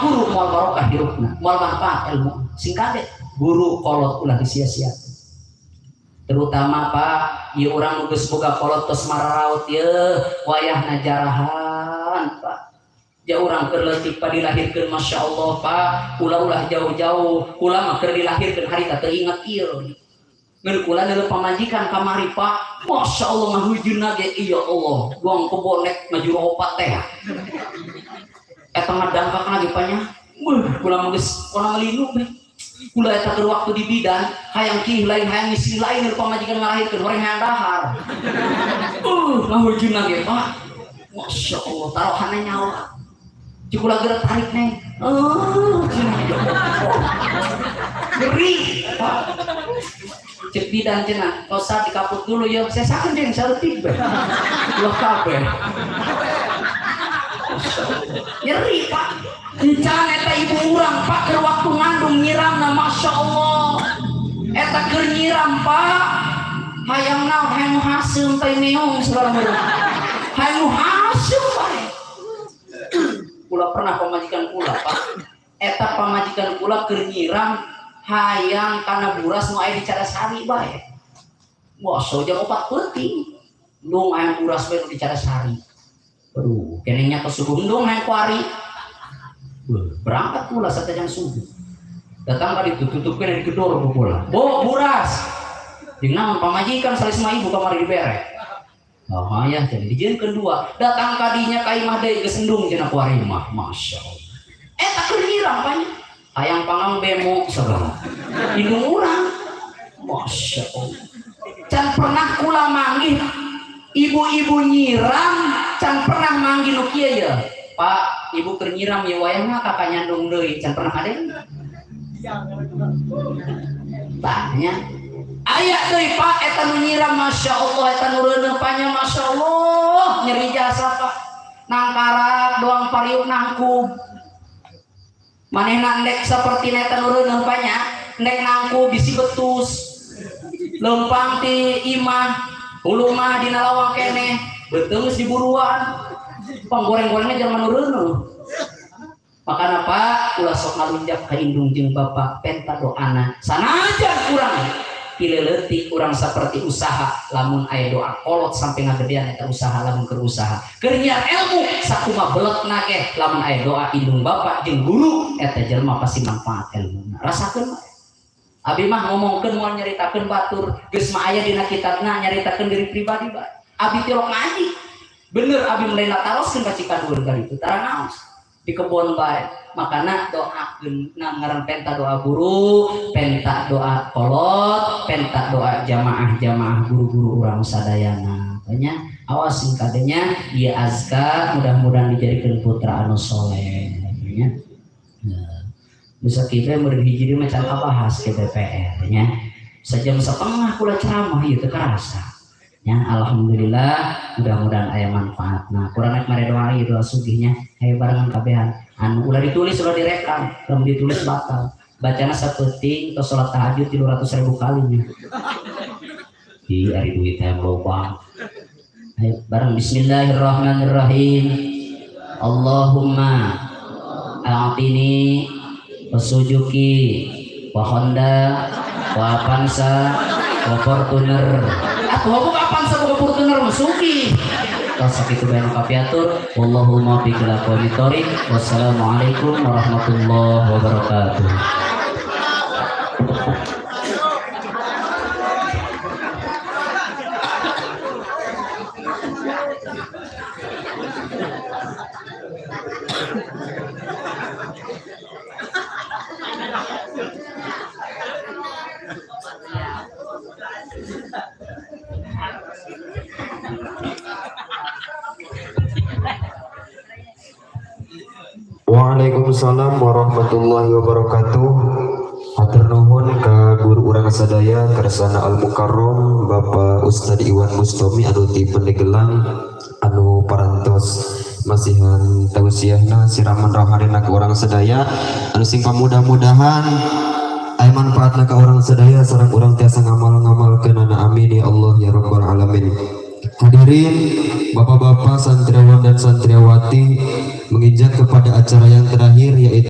guru moal barokah hirupna moal manfaat ilmu singkade guru kolot ulah disia-sia terutama Pak ieu urang nu geus boga kolot tos mararaot ieu wayahna jarahan Pak ja urang keur leutik pa dilahirkeun Masya Allah Pak ulah-ulah jauh-jauh ulah mah keur dilahirkeun harita teu inget ieu ngeun kula neuleuh pamajikan kamari Pak Masya Allah ngahujeunna ge iya Allah doang kebonek maju opat teh eta ngadangkakna ge panya kula mah geus kona ngelinu we kula eta keur waktu di bidan hayang kih lain hayang istri lain neuleuh pamajikan ngalahirkeun horeng hayang dahar ngahujeunna ge Pak Masya Allah tarohanna nyawa cikula geura tarik neng ngeri Pak cek bidan cenah kosa dikaput dulu ya saya sakeun jeung saeutik bae ulah kabeh nyeri Pak encan eta ibu urang Pak keur waktu ngandung nyiramna Masya Allah eta keur nyiram Pak hayang naon hayang haseum teh meong segala macam hayang haseum bae kula pernah pamajikan kula Pak eta pamajikan kula keur nyiram hayang kana buras nu aya di Cadasari bae. Wah, so jam 4 peuting. Ndung hayang buras bae di Cadasari. Aduh, keneh nya ke subuh ndung hayang kuari. Berangkat pula satajang subuh. Datang ka ditutup-tutupkeun di gedor pula. Bo buras. Jeung naon pamajikan salisma ibu kamari dibere. Oh ya, jadi dijieunkeun dua. Datang ka dinya ka imah deui geus endung cenah kuari mah. Masyaallah. Eta keur nyiram banyak. Hayang pangang bemo segala indung urang Masya Allah can pernah kula manggih ibu-ibu nyiram can pernah manggih nu kieu ya Pak ibu keur nyiram ya wayahna kakak nyandung deui can pernah ade banyak aya deui Pak eta nu nyiram Masya Allah eta nu reuneuh panya Masya Allah nyeri jasa Pak nangkarak doang pariuk nangkub manehna endek seperti neta nurun banyak endek nangku bisi betus lempang ti imah hulu mah dina lawang keneh beteus di buruan panggoreng-gorengnya jangan nurun makana Pak ulah sok ngalunjak ka indung jeung Bapak penta doana sanajan kurang pileleutik urang saperti usaha lamun aya doa kolot sampai ngagedean eta usaha lamun keur usaha keur nyiar ilmu sakumaha beletna ge lamun aya doa indung Bapak jeung guru eta jelema pasti manfaat ilmuna rasakeun abi mah ngomongkeun moal nyaritakeun batur geus mah aya dina kitabna nyaritakeun diri pribadi bae abi tilok ngaji bener abi mulai taroskeun ka Cikandur kali itu tara naos di kebon bae makana doakeun ngaran penta doa guru penta doa kolot penta doa jamaah guru-guru urang sadayana banyak awas singkadenya ieu azkar mudah-mudahan dijadikeun putra anu soleh nya bisa kita meureun hiji mah can kabahas ke DPR nya sajam setengah kula ceramah ieu teu karasa ya alhamdulillah mudah-mudahan aya manfaatna kurang rek mare doa ieu doa sugihnya aya barengan kabehan anu ulah ditulis ulah direkam lamun ditulis batal bacana sapeuting tos salat tahajud 300.000 kalinya di ari duit teh loba ayo bareng bismillahirrahmanirrahim Allahumma a'tini wasujuki wa Honda wa Avanza wa Fortuner aku ngomong Avanza wa Fortuner masuki tas sakitu bae nu kapiatur wallahumma biqil aqwamitorik wassalamualaikum warahmatullahi wabarakatuh. Waalaikumsalam warahmatullahi wabarakatuh. Hatur nuhun ka guru urang sadaya Kersana Al Mukarrom Bapak Ustad Iwan Mustomi anu ti Pendegelang anu parantos masihan tausiahna siraman raharina ka urang sadaya anu sing pamudah-mudahan aya manfaatna ka urang sadaya sareng urang tiasa ngamal-ngamalkeunana amin ya Allah ya rabbal alamin. Hadirin bapak-bapak santriawan dan santriawati menginjak kepada acara yang terakhir yaitu